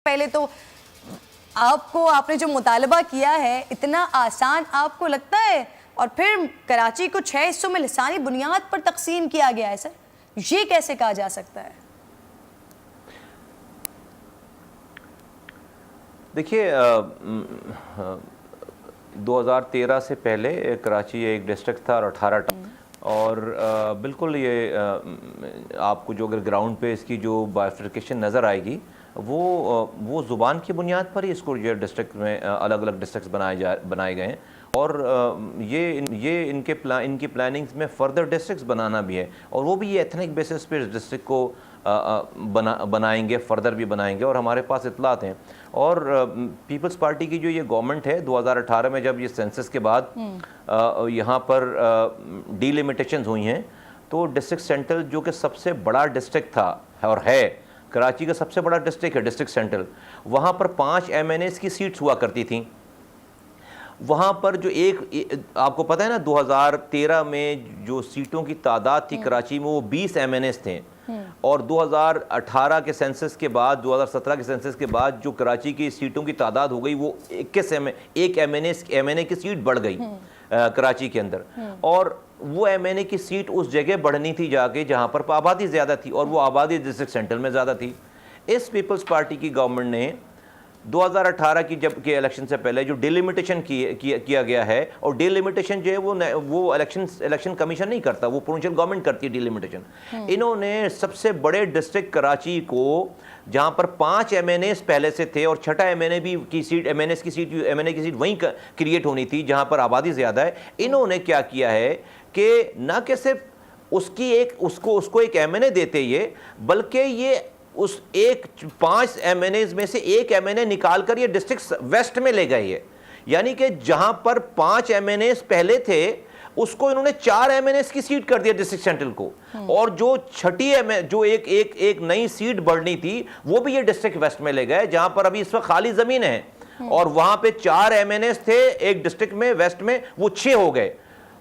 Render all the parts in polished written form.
पहले तो आपने जो मुतालबा किया है इतना आसान आपको लगता है, और फिर कराची को 6 हिस्सों में लिसानी बुनियाद पर तकसीम किया गया है सर, ये कैसे कहा जा सकता है? देखिए 2013 से पहले कराची एक डिस्ट्रिक्ट था और 18 टाउन, और बिल्कुल ये आपको जो अगर ग्राउंड पे इसकी जो बाइफर्केशन नज़र आएगी वो ज़ुबान की बुनियाद पर ही इसको ये डिस्ट्रिक्ट में अलग अलग डिस्ट्रिक्ट्स बनाए गए हैं, और ये इनकी प्लानिंग्स में फर्दर डिस्ट्रिक्ट्स बनाना भी है, और वो भी ये एथनिक बेसिस पे डिस्ट्रिक्ट को बनाएंगे, फर्दर भी बनाएंगे। और हमारे पास इतलात हैं, और पीपल्स पार्टी की जो ये गवर्नमेंट है 2018 में जब ये सेंसस के बाद यहाँ पर डीलिमिटेशंस हुई हैं, तो डिस्ट्रिक्ट सेंट्रल जो कि सबसे बड़ा डिस्ट्रिक्ट था और है, कराची का सबसे बड़ा डिस्ट्रिक्ट है डिस्ट्रिक्ट सेंट्रल, वहाँ पर 5 MNAs की सीट्स हुआ करती थी। वहाँ पर जो आपको पता है ना 2013 में जो सीटों की तादाद थी कराची में वो 20 MNAs थे, और 2018 के सेंसस के बाद 2017 के सेंसस के बाद जो कराची की सीटों की तादाद हो गई वो 21 MNA की सीट बढ़ गई कराची के अंदर, और वो MNA की सीट उस जगह बढ़नी थी जाके जहाँ पर आबादी ज़्यादा थी, और वो आबादी डिस्ट्रिक्ट सेंट्रल में ज़्यादा थी। इस पीपल्स पार्टी की गवर्नमेंट ने 2018 की जब के इलेक्शन से पहले जो डिलिमिटेशन किया गया है, और डिलिमिटेशन जो है वो इलेक्शन कमीशन नहीं करता, वो प्रोविंशियल गवर्नमेंट करती है डिलिमिटेशन। इन्होंने सबसे बड़े डिस्ट्रिक्ट कराची को, जहां पर 5 MNAs पहले से थे और छठा MNA की सीट वहीं क्रिएट होनी थी जहां पर आबादी ज़्यादा है, इन्होंने क्या किया है कि न कि सिर्फ उसको एक MNA देते ये, बल्कि ये उस 5 MNAs में से एक MNA निकाल कर ये डिस्ट्रिक्ट वेस्ट में ले गए ये, यानी कि जहां पर 5 MNAs पहले थे उसको इन्होंने 4 MNAs की सीट कर दिया डिस्ट्रिक्ट सेंट्रल को, और जो छठी जो एक नई सीट बढ़नी थी वो भी ये डिस्ट्रिक्ट वेस्ट में ले गए, जहां पर अभी इस वक्त खाली जमीन है, और वहां पे 4 MNAs थे एक डिस्ट्रिक्ट में वेस्ट में, वो 6 हो गए,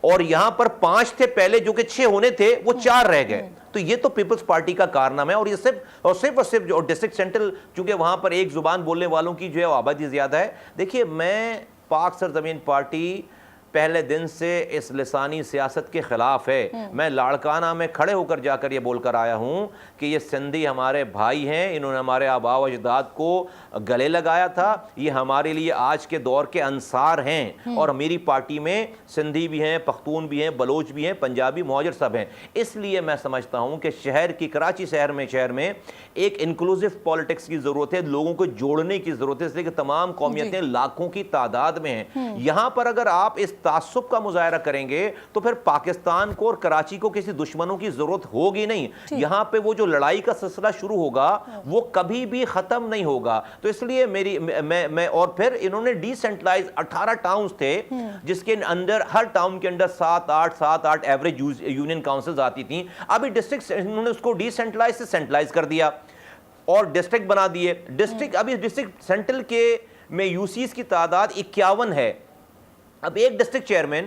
और यहां पर 5 थे पहले जो कि 6 होने थे वो 4 रह गए। तो ये तो पीपल्स पार्टी का कारनामा है, और ये सिर्फ जो डिस्ट्रिक्ट सेंट्रल, चूंकि वहां पर एक जुबान बोलने वालों की जो है आबादी ज्यादा है। देखिए, मैं पाक सरजमीन पार्टी पहले दिन से इस लिसानी सियासत के खिलाफ है। मैं लाड़काना में खड़े होकर जाकर ये बोलकर आया हूं कि ये सिंधी हमारे भाई हैं, इन्होंने हमारे आबा व अजदाद को गले लगाया था, ये हमारे लिए आज के दौर के अंसार हैं, और मेरी पार्टी में सिंधी भी हैं, पख्तून भी हैं, बलोच भी हैं, पंजाबी, मुहाजिर सब हैं। इसलिए मैं समझता हूं कि कराची शहर में एक इंक्लूसिव पॉलिटिक्स की जरूरत है, लोगों को जोड़ने की जरूरत है, इसलिए कि तमाम कौमियतें लाखों की तादाद में हैं। यहां पर अगर आप इस तासुब का मुजाहरा करेंगे तो फिर पाकिस्तान को और कराची को किसी दुश्मनों की जरूरत होगी नहीं। यहां पे वो जो लड़ाई का सिलसिला शुरू होगा वो कभी भी खत्म नहीं होगा। तो इसलिए मैं और फिर इन्होंने डिसेंट्रलाइज 18 टाउन्स थे, जिसके अंदर हर टाउन के अंदर 7-8 एवरेज यूनियन काउंसिल्स आती थी। अभी डिस्ट्रिक्ट इन्होंने उसको डिसेंट्रलाइज से सेंट्रलाइज कर दिया और डिस्ट्रिक्ट बना दिए। अभी डिस्ट्रिक्ट सेंट्रल के में यूसीज की तादाद 51 है। अब एक डिस्ट्रिक्ट चेयरमैन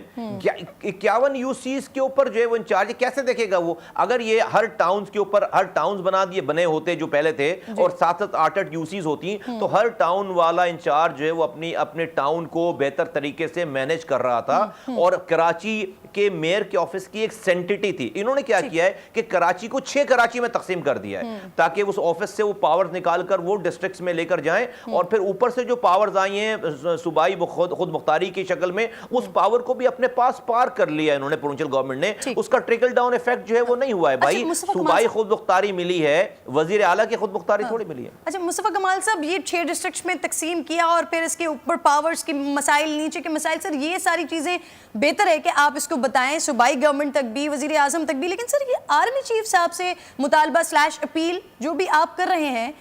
51 यूसीज के ऊपर जो है वो इंचार्ज कैसे देखेगा वो? अगर ये हर टाउन्स के ऊपर हर टाउन्स बने होते जो पहले थे, और 7-8 यूसीज होती, तो हर टाउन वाला इंचार्ज जो है वो अपने टाउन को बेहतर तरीके से मैनेज कर रहा था। और कराची के मेयर के ऑफिस की एक सेंटिटी थी। इन्होंने क्या किया है कि कराची को 6 कराची में तकसीम कर दिया है, ताकि उस ऑफिस से वो पावर्स निकाल कर वो डिस्ट्रिक्ट्स में लेकर जाएं, और फिर ऊपर से जो पावर्स आई हैं सूबाई खुद मुख्तारी की शक्ल में, उस पावर को भी अपने पास पार कर लिया इन्होंने प्रोविंशियल गवर्नमेंट ने। उसका ट्रिकल डाउन इफेक्ट जो है वो नहीं हुआ है भाई। सूबाई खुद मुख्तारी मिली है, वजीर आला की खुद मुख्तारी थोड़ी मिली है। अच्छा मुस्तफा कमाल साहब, ये 6 डिस्ट्रिक्ट्स में तकसीम किया और फिर इसके ऊपर पावर्स की मसाइल, नीचे के मसाइल, सर ये सारी चीजें बेहतर है कि आप इसको बताएं सूबाई गवर्नमेंट तक भी, वजीर आजम तक भी, लेकिन सर ये आर्मी चीफ साहब से मुतालबा / अपील जो भी आप कर रहे हैं,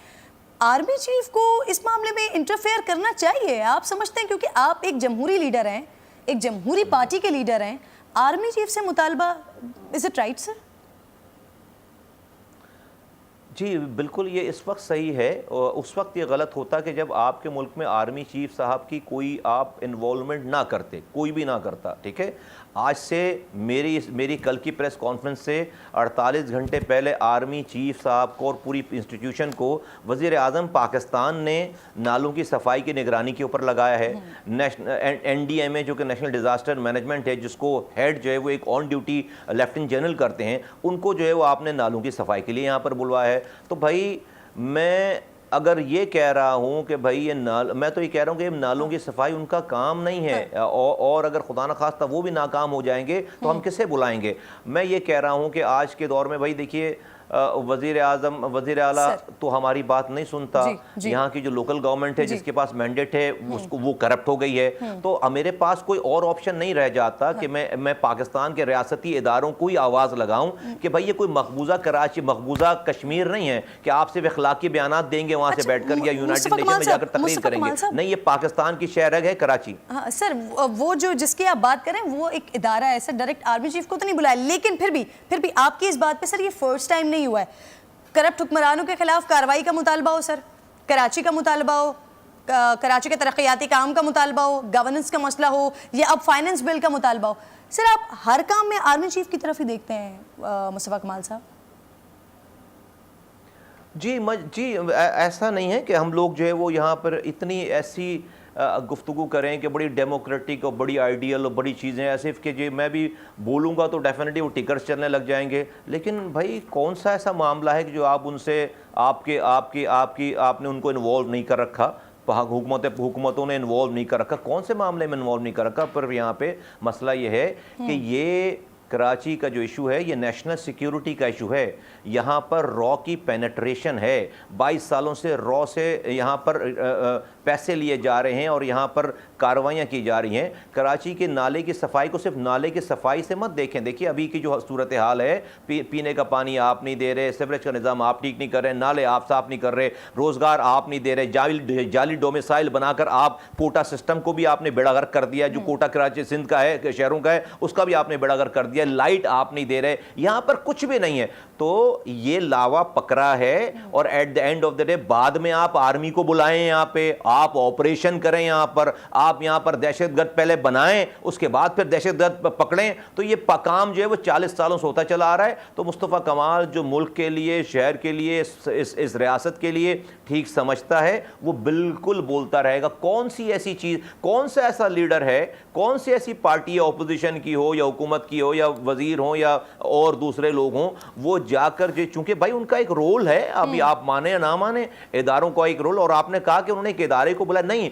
आर्मी चीफ को इस मामले में इंटरफेयर करना चाहिए? आप समझते हैं, क्योंकि आप एक जमहूरी लीडर हैं, एक जमहूरी पार्टी के लीडर हैं, आर्मी चीफ से मुतालबा, इज इट राइट सर? जी, बिल्कुल ये इस वक्त सही है। उस वक्त ये गलत होता कि जब आपके मुल्क में आर्मी चीफ साहब की कोई आप इन्वॉल्वमेंट ना करते, कोई भी ना करता, ठीक है। आज से मेरी कल की प्रेस कॉन्फ्रेंस से 48 घंटे पहले आर्मी चीफ साहब को और पूरी इंस्टीट्यूशन को वज़ीर आज़म पाकिस्तान ने नालों की सफाई की निगरानी के ऊपर लगाया है। नेशनल NDMA जो कि नेशनल डिज़ास्टर मैनेजमेंट है, जिसको हेड जो है वो एक ऑन ड्यूटी लेफ्टिनेंट जनरल करते हैं, उनको जो है वो आपने नालों की सफाई के लिए यहाँ पर बुलवाया है। तो भाई मैं अगर ये कह रहा हूँ कि भाई ये मैं तो ये कह रहा हूँ कि नालों की सफाई उनका काम नहीं है, और अगर खुदा न खास्ता वो भी नाकाम हो जाएंगे तो हम किसे बुलाएंगे। मैं ये कह रहा हूँ कि आज के दौर में भाई देखिए, वज़ीर आज़म वज़ीर आला तो हमारी बात नहीं सुनता। यहाँ की जो लोकल गवर्नमेंट है जिसके पास मैंडेट है उसको वो करप्ट हो गई है। तो मेरे पास कोई और ऑप्शन नहीं रह जाता कि मैं पाकिस्तान के रियासती इदारों को ही आवाज़ लगाऊं कि भाई ये कोई मकबूजा कराची, मकबूजा कश्मीर नहीं है कि आप सिर्फ इखलाकी बयान देंगे वहाँ से बैठकर या यूनाइटेड नेशन में जाकर तकरीर करेंगे। नहीं, ये पाकिस्तान की शहर है कराची। हाँ सर, वो जो जिसकी आप बात करें वो एक इदारा है सर, डायरेक्ट आर्मी चीफ को तो नहीं बुलाया, लेकिन फिर भी आपकी इस बात पे सर ये फर्स्ट टाइम नहीं हुआ है। करप्ट हुक्मरानों के खिलाफ कार्रवाई का मुतालबा हो सर, कराची का मुतालबा हो, कराची के तरक्याती काम का मुतालबा हो, गवर्नेंस का मसला हो, या अब फाइनेंस बिल का मुतालबा हो, सर आप हर काम में आर्मी चीफ की तरफ ही देखते हैं मुस्तफा कमाल साहब? जी, ऐसा नहीं है कि हम लोग जो है वो यहाँ पर इतनी ऐसी गुफ्तगू करें कि बड़ी डेमोक्रेटिक और बड़ी आइडियल और बड़ी चीज़ें ऐसे कि जो मैं भी बोलूँगा तो डेफिनेटली वो टिकट्स चलने लग जाएंगे। लेकिन भाई कौन सा ऐसा मामला है कि जो आप उनसे आपने उनको इन्वॉल्व नहीं कर रखा, हुकूमतों ने इन्वॉल्व नहीं कर रखा, कौन से मामले में इन्वॉल्व नहीं कर रखा। पर यहाँ पे मसला ये है कि ये कराची का जो इशू है ये नेशनल सिक्योरिटी का इशू है। यहाँ पर रॉ की पेनेट्रेशन है, 22 सालों से रॉ से यहाँ पर पैसे लिए जा रहे हैं और यहाँ पर कार्रवाइयाँ की जा रही हैं। कराची के नाले की सफाई को सिर्फ नाले की सफाई से मत देखें। देखिए अभी की जो सूरत हाल है, पीने का पानी आप नहीं दे रहे, सीवरेज का निज़ाम आप ठीक नहीं कर रहे, नाले आप साफ नहीं कर रहे, रोज़गार आप नहीं दे रहे, जाली डोमिसाइल बनाकर आप कोटा सिस्टम को भी आपने बेड़ागर्क कर दिया। जो कोटा कराची सिंध का है, शहरों का है, उसका भी आपने बेड़ागर्क कर दिया। लाइट आप नहीं दे रहे, यहाँ पर कुछ भी नहीं है। तो ये लावा पकड़ा है और at the end of the day बाद में आप आर्मी को बुलाएं, यहाँ पे आप ऑपरेशन करें, यहाँ पर दहशतगर्द पहले बनाएं, उसके बाद फिर दहशतगर्द पकड़ें। तो ये काम जो है वो 40 सालों से होता चला आ रहा है। तो मुस्तफ़ा कमाल जो मुल्क के लिए, शहर के लिए, इस रियासत के लिए ठीक समझता है वो बिल्कुल बोलता रहेगा। कौन सी ऐसी चीज़, कौन सा ऐसा लीडर है, कौन सी ऐसी पार्टी है, अपोजिशन की हो या हुकूमत की हो या वजीर हो या और दूसरे लोग हों, वो जाकर जो, चूंकि भाई उनका एक रोल है, अभी आप माने या ना माने, इदारों का एक रोल। और आपने कहा कि उन्होंने एक इदारे को बुलाया, नहीं,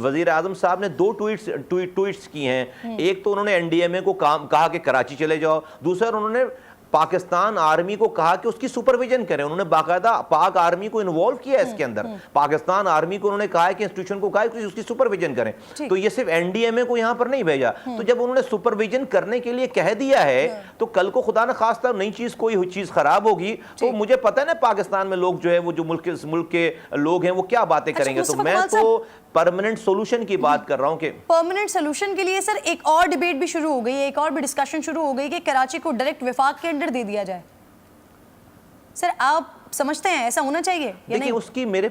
वजीर आजम साहब ने 2 ट्वीट्स की हैं। एक तो उन्होंने NDMA को कहा कि कराची चले जाओ, दूसरा उन्होंने पाकिस्तान आर्मी को कहा कि उसकी सुपरविजन करें। उन्होंने बाकायदा पाक आर्मी को इन्वॉल्व किया इसके अंदर। पाकिस्तान आर्मी को उन्होंने कहा है कि इंस्टीट्यूशन को कहा है कि उसकी सुपरविजन करें। तो ये सिर्फ NDMA को यहां पर नहीं भेजा। तो जब उन्होंने सुपरविजन करने के लिए कह दिया है तो कल को खुदा न खास्ता नई चीज, कोई चीज खराब होगी तो मुझे पता है ना पाकिस्तान में लोग जो है वो जो मुल्क के लोग हैं वो क्या बातें करेंगे। तो मैं तो परमानेंट सॉल्यूशन की बात कर रहा हूं कि परमानेंट सॉल्यूशन के लिए सर एक और डिबेट भी शुरू हो गई है, एक और भी डिस्कशन शुरू हो गई कि कराची को डायरेक्ट विफाक के अंडर दे दिया जाए। सर आप समझते हैं ऐसा होना चाहिए या नहीं? देखिए उसकी मेरे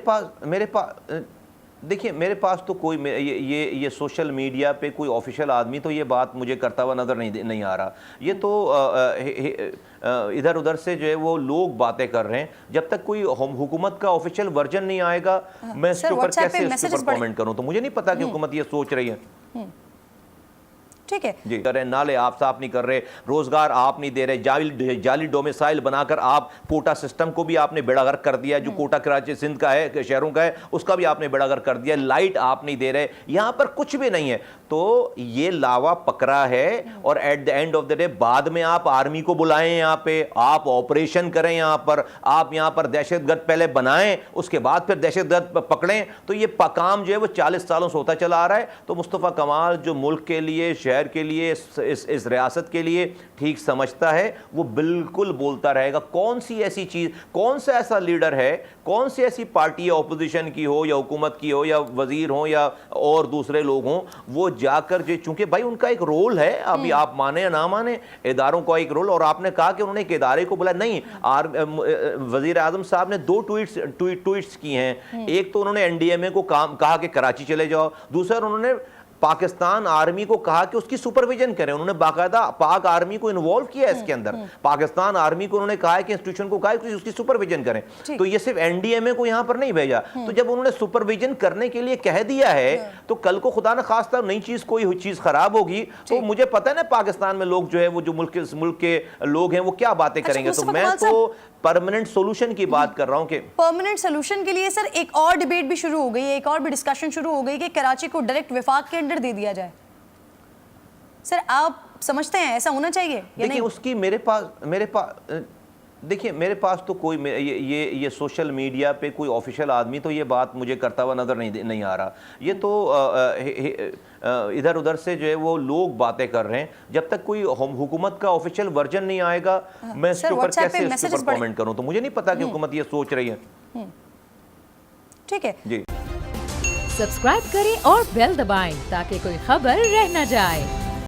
पास तो कोई ये सोशल मीडिया पे कोई ऑफिशियल आदमी तो ये बात मुझे करता हुआ नज़र नहीं आ रहा। ये तो इधर उधर से जो है वो लोग बातें कर रहे हैं। जब तक कोई हुकूमत का ऑफिशियल वर्जन नहीं आएगा मैं इसके ऊपर कैसे इसके ऊपर कमेंट करूं। तो मुझे नहीं पता कि हुकूमत ये सोच रही है। ठीक है जी, कर रहे, नाले आप साफ नहीं कर रहे, रोजगार आप नहीं दे रहे, जाली डोमिसाइल बनाकर आप कोटा सिस्टम को भी आपने बेड़ागर्क कर दिया। जो कोटा कराची सिंध का है, शहरों का है, उसका भी आपने बेड़ागर्क कर दिया। लाइट आप नहीं दे रहे, यहाँ पर कुछ भी नहीं है। तो ये लावा पकड़ा है और at the end of the day बाद में आप आर्मी को बुलाएं, यहाँ पे आप ऑपरेशन करें, यहाँ पर दहशतगर्द पहले बनाएं, उसके बाद फिर दहशतगर्द पकड़ें। तो ये काम जो है वो 40 सालों से होता चला आ रहा है। तो मुस्तफ़ा कमाल जो मुल्क के लिए, शहर शहर के लिए, इस रियासत के लिए ठीक समझता है, वो बिल्कुल बोलता रहेगा। कौन सी ऐसी चीज़, कौन सा ऐसा लीडर है, कौन सी ऐसी पार्टी या अपोजिशन की हो या हुकूमत की हो या वजीर हो या और दूसरे लोग हों, वो जाकर जो, चूंकि भाई उनका एक रोल है, अभी आप माने या ना माने, इदारों का एक रोल। और आपने कहा कि उन्होंने एक इदारे को बोला, नहीं, वजीर आजम साहब ने 2 ट्वीट्स की हैं। एक तो उन्होंने एनडीएमए को कहा कि कराची चले जाओ, दूसरा उन्होंने पाकिस्तान आर्मी को कहा कि उसकी सुपरविजन करें। उन्होंने बाकायदा पाक आर्मी को इन्वॉल्व किया इसके अंदर। पाकिस्तान आर्मी को उन्होंने कहा है कि इंस्टीट्यूशन को कहा है कि उसकी सुपरविजन करें। तो ये सिर्फ एनडीएमए को यहां पर नहीं भेजा। तो जब उन्होंने सुपरविजन करने के लिए कह दिया है, तो कल को खुदा न खास्ता नई चीज, कोई चीज खराब होगी, तो मुझे पता है ना पाकिस्तान में लोग जो है, वो जो मुल्क के लोग हैं, वो क्या बातें करेंगे। तो मैं तो परमानेंट सोल्यूशन की बात कर रहा हूं कि परमानेंट सोल्यूशन के लिए सर एक और डिबेट भी शुरू हो गई है, एक और भी डिस्कशन शुरू हो गई कि कराची को डायरेक्ट विफाक के अंडर दे दिया जाए। सर आप समझते हैं ऐसा होना चाहिए या नहीं? देखिए उसकी मेरे पास देखिए मेरे पास तो कोई ये सोशल मीडिया पे कोई ऑफिशियल आदमी तो ये बात मुझे करता हुआ नज़र नहीं आ रहा। ये तो इधर उधर से जो है वो लोग बातें कर रहे हैं। जब तक कोई हुकूमत का ऑफिशियल वर्जन नहीं आएगा, मैं इसके ऊपर कैसे इसके ऊपर कमेंट करूं। तो मुझे नहीं पता कि हुकूमत ये सोच रही है। ठीक है जी, सब्सक्राइब करें और बेल दबाएं ताकि कोई खबर रह न जाए।